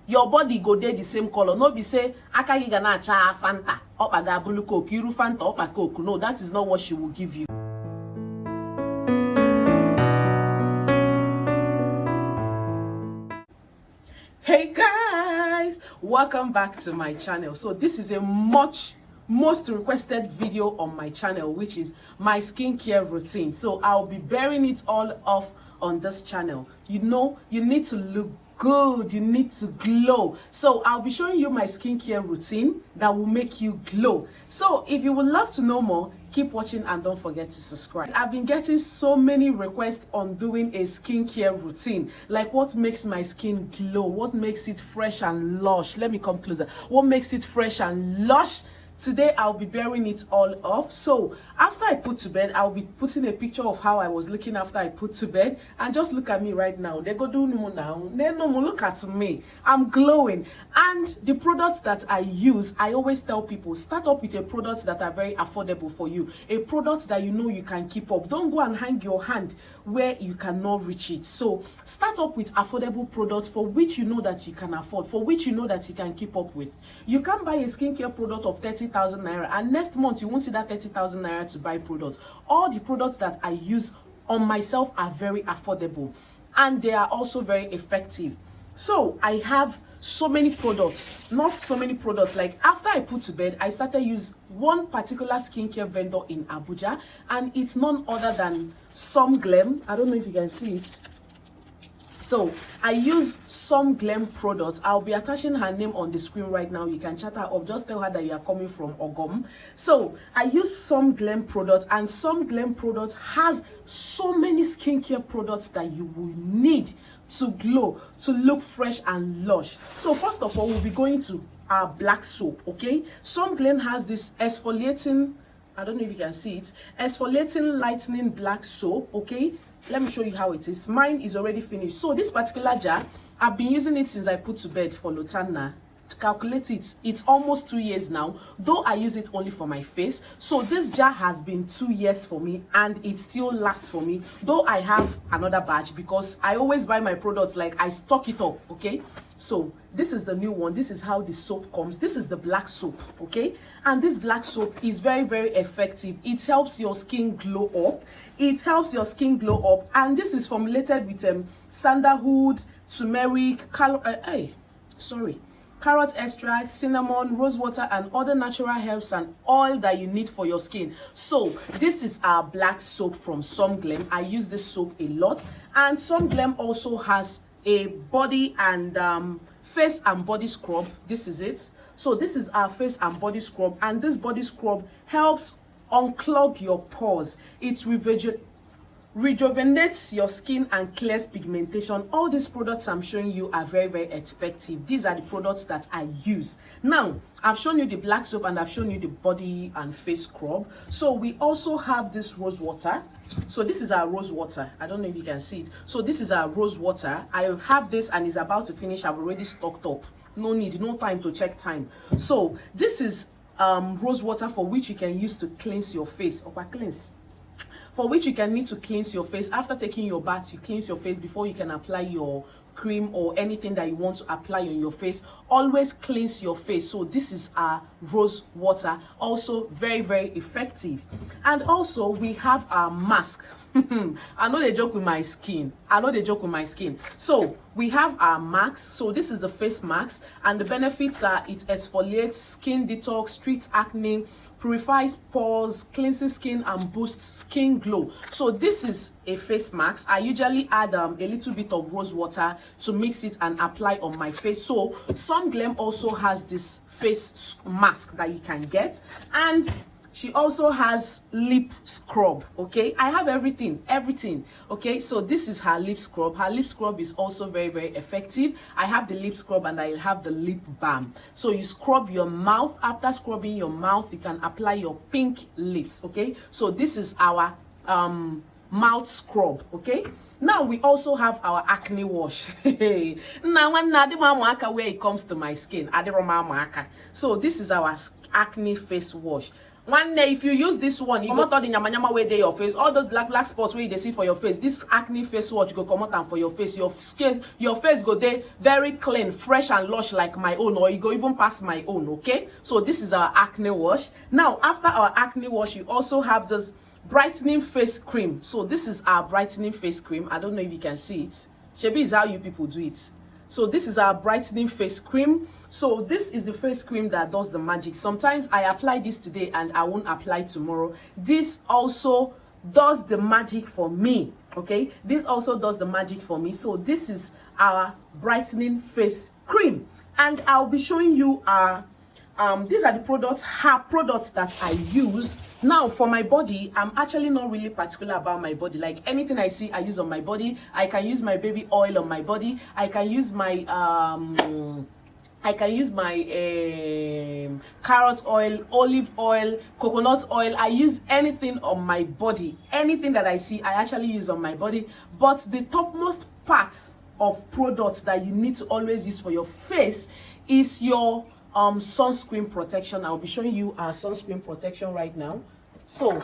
your body go dey the same color. No be say aka you gonna cha Fanta opaga blue coke, iru Fanta opa coke. No, that is not what she will give you. Hey guys, welcome back to my channel. So this is a most requested video on my channel, which is my skincare routine. So I'll be bearing it all off on this channel. You know, you need to look good, you need to glow. So I'll be showing you my skincare routine that will make you glow. So if you would love to know more, keep watching and don't forget to subscribe. I've been getting so many requests on doing a skincare routine, like what makes my skin glow, what makes it fresh and lush. Let me come closer. What makes it fresh and lush? Today I'll be bearing it all off. So after I put to bed, I'll be putting a picture of how I was looking after I put to bed, and just look at me right now. They go do no now. They no more look at me. I'm glowing. And the products that I use, I always tell people, start up with a product that are very affordable for you. A product that you know you can keep up. Don't go and hang your hand where you cannot reach it. So start up with affordable products for which you know that you can afford, for which you know that you can keep up with. You can buy a skincare product of 30,000 naira, and next month you won't see that 30,000 naira to buy products. All the products that I use on myself are very affordable, and they are also very effective. So I have so many products, not so many products. Like after I put to bed, I started use one particular skincare vendor in Abuja, and it's none other than Some Glam. I don't know if you can see it. So I use Some Glam products. I'll be attaching her name on the screen right now. You can chat her up. Just tell her that you are coming from OGOM'S. So I use Some Glam products, and Some Glam products has so many skincare products that you will need to glow, to look fresh and lush. So first of all, we'll be going to our black soap, okay? Some Glam has this exfoliating, I don't know if you can see it, exfoliating lightening black soap, okay? Let me show you how it is. Mine is already finished. So this particular jar, I've been using it since I put to bed for LOTANNA. To calculate it, it's almost 2 years now, though I use it only for my face. So this jar has been 2 years for me, and it still lasts for me, though I have another batch because I always buy my products, like I stock it up, okay? So this is the new one. This is how the soap comes. This is the black soap, okay? And this black soap is very effective. It helps your skin glow up. It helps your skin glow up, and this is formulated with sandalwood, turmeric, carrot extract, cinnamon, rose water, and other natural herbs and oil that you need for your skin. So this is our black soap from Some Glam. I use this soap a lot, and Some Glam also has a body and face and body scrub. This is it. So this is our face and body scrub, and this body scrub helps unclog your pores. It rejuvenates your skin and clears pigmentation. All these products I'm showing you are very effective. These are the products that I use. Now I've shown you the black soap and I've shown you the body and face scrub. So we also have this rose water. So this is our rose water. I don't know if you can see it. So this is our rose water. I have this and it's about to finish. I've already stocked up. No need, no time to check time. So this is rose water, for which you can use to cleanse your face. For which you can need to cleanse your face. After taking your bath, you cleanse your face before you can apply your cream or anything that you want to apply on your face. Always cleanse your face. So this is our rose water, also very effective. And also we have our mask. I know they joke with my skin. So we have our mask. So this is the face mask, and the benefits are it exfoliates, skin detox, treats acne, purifies pores, cleanses skin, and boosts skin glow. So this is a face mask. I usually add a little bit of rose water to mix it and apply on my face. So Some Glam also has this face mask that you can get, and she also has lip scrub, okay? I have everything, okay? So this is her lip scrub. Her lip scrub is also very effective. I have the lip scrub and I have the lip balm. So you scrub your mouth. After scrubbing your mouth, you can apply your pink lips, okay? So this is our mouth scrub, okay? Now we also have our Acne Wash. Now where it comes to my skin, so this is our acne face wash. One day, if you use this one, you come out all the nyama way dey your face, all those black spots where you see for your face. This acne face wash go come out and for your face. Your skin, your face go there very clean, fresh and lush like my own, or you go even past my own. Okay, so this is our acne wash. Now, after our acne wash, you also have this brightening face cream. So this is our brightening face cream. I don't know if you can see it. Shebi is how you people do it. So this is our brightening face cream. So this is the face cream that does the magic. Sometimes I apply this today and I won't apply tomorrow. This also does the magic for me. Okay, this also does the magic for me. So this is our brightening face cream, and I'll be showing you our these are the products that I use. Now for my body, I'm actually not really particular about my body. Like anything I see I use on my body. I can use my baby oil on my body. I can use my carrot oil, olive oil, coconut oil. I use anything on my body. Anything that I see I actually use on my body. But the topmost part of products that you need to always use for your face is your sunscreen protection. I'll be showing you our sunscreen protection right now. So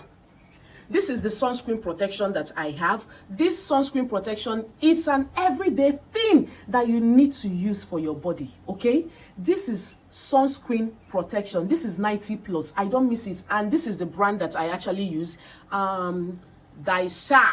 this is the sunscreen protection that I have. This sunscreen protection, it's an everyday thing that you need to use for your body. Okay, this is sunscreen protection. This is 90 plus. I don't miss it, and this is the brand that I actually use, Daisha.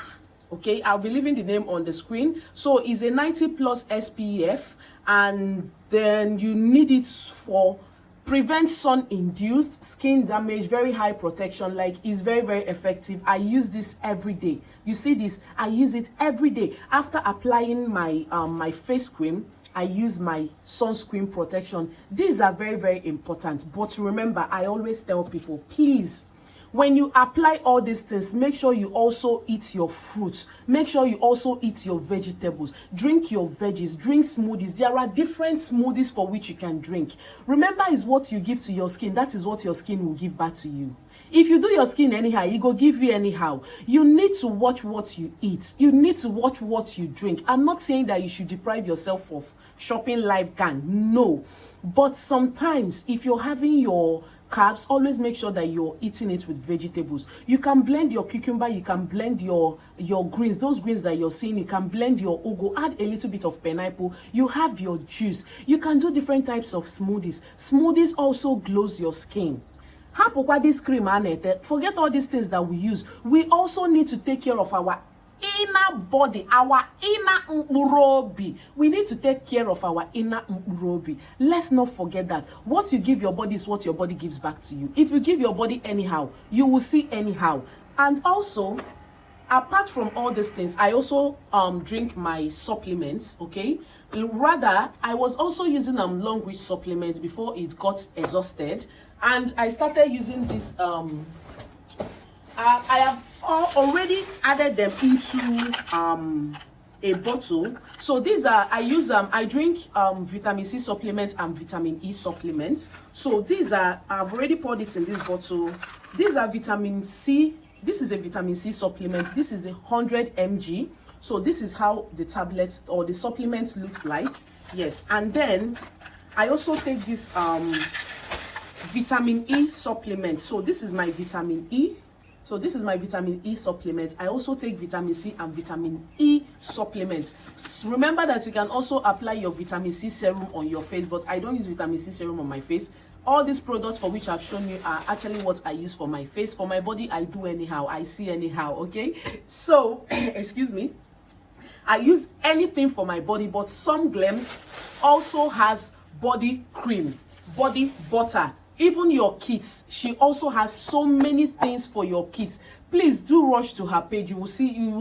Okay, I'll be leaving the name on the screen. So it's a 90 plus SPF, and then you need it for prevent sun-induced skin damage, very high protection. Like, it's very effective. I use this every day. You see this? I use it every day. After applying my my face cream, I use my sunscreen protection. These are very important. But remember, I always tell people, please, when you apply all these things, make sure you also eat your fruits. Make sure you also eat your vegetables. Drink your veggies. Drink smoothies. There are different smoothies for which you can drink. Remember, is what you give to your skin. That is what your skin will give back to you. If you do your skin anyhow, it go give you anyhow. You need to watch what you eat. You need to watch what you drink. I'm not saying that you should deprive yourself of shopping live gang. No. But sometimes, if you're having your carbs, always make sure that you're eating it with vegetables. You can blend your cucumber, you can blend your greens, those greens that you're seeing, you can blend your ugu, add a little bit of pineapple, you have your juice. You can do different types of smoothies. Smoothies also glows your skin. This cream, forget all these things that we use. We also need to take care of our inner body, our inner mkpurobi. We need to take care of our inner mkpurobi. Let's not forget that what you give your body is what your body gives back to you. If you give your body anyhow, you will see anyhow. And also, apart from all these things, I also drink my supplements. Okay, rather I was also using long reach supplements before it got exhausted, and I started using this I have already added them into a bottle. So these are, I drink vitamin C supplements and vitamin E supplements. So these are, I've already poured it in this bottle. These are vitamin C. This is a vitamin C supplement. This is a 100 mg. So this is how the tablets or the supplements looks like. Yes, and then I also take this vitamin E supplement. So this is my vitamin E. So this is my vitamin E supplement. I also take vitamin C and vitamin E supplements. Remember that you can also apply your vitamin C serum on your face, but I don't use vitamin C serum on my face. All these products for which I've shown you are actually what I use for my face. For my body, I do anyhow. I see anyhow, okay? So, excuse me. I use anything for my body, but Some Glam also has body cream, body butter. Even your kids, she also has so many things for your kids. Please do rush to her page. You will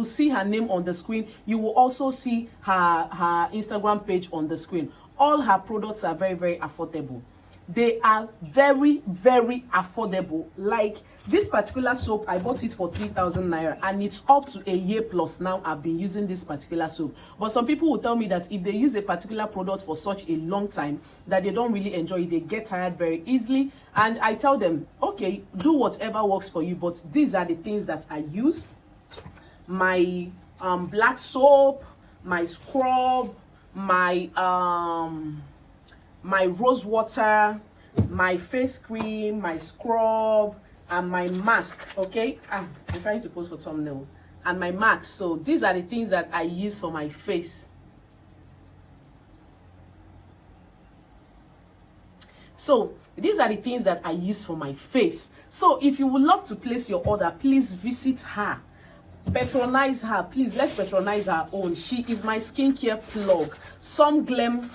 see her name on the screen. You will also see her Instagram page on the screen. All her products are very affordable. They are very affordable. Like this particular soap, I bought it for 3,000 naira, and it's up to a year plus now I've been using this particular soap. But some people will tell me that if they use a particular product for such a long time that they don't really enjoy it, they get tired very easily. And I tell them, okay, do whatever works for you, but these are the things that I use. My black soap, my scrub, my rose water, my face cream, my scrub, and my mask. Okay, I'm trying to pose for thumbnail, and my mask. So these are the things that I use for my face. So these are the things that I use for my face. So if you would love to place your order, please visit her, patronize her. Please, let's patronize her own. She is my skincare plug. Some Glam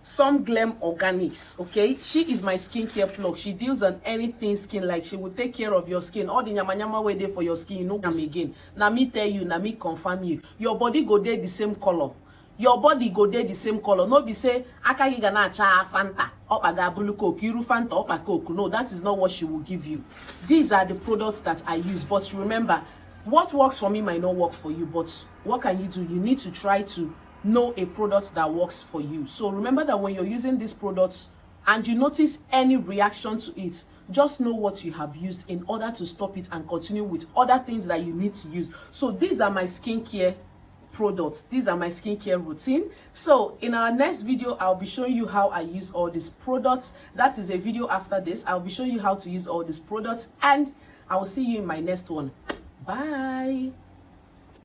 Organics. Okay, she is my skincare plug. She deals on anything skin. Like, she will take care of your skin, all the nyama way there for your skin. No come again. Now me tell you, now me confirm you, your body go there the same color. Your body go there the same color. No be say aka you gonna cha Fanta opaga bulu coke, iru Fanta opa coke. No, that is not what she will give you. These are the products that I use. But remember, what works for me might not work for you. But what can you do? You need to try to know a product that works for you. So remember that when you're using these products and you notice any reaction to it, just know what you have used in order to stop it and continue with other things that you need to use. So these are my skincare products. These are my skincare routine. So in our next video, I'll be showing you how I use all these products. That is a video after this. I'll be showing you how to use all these products, and I will see you in my next one. Bye.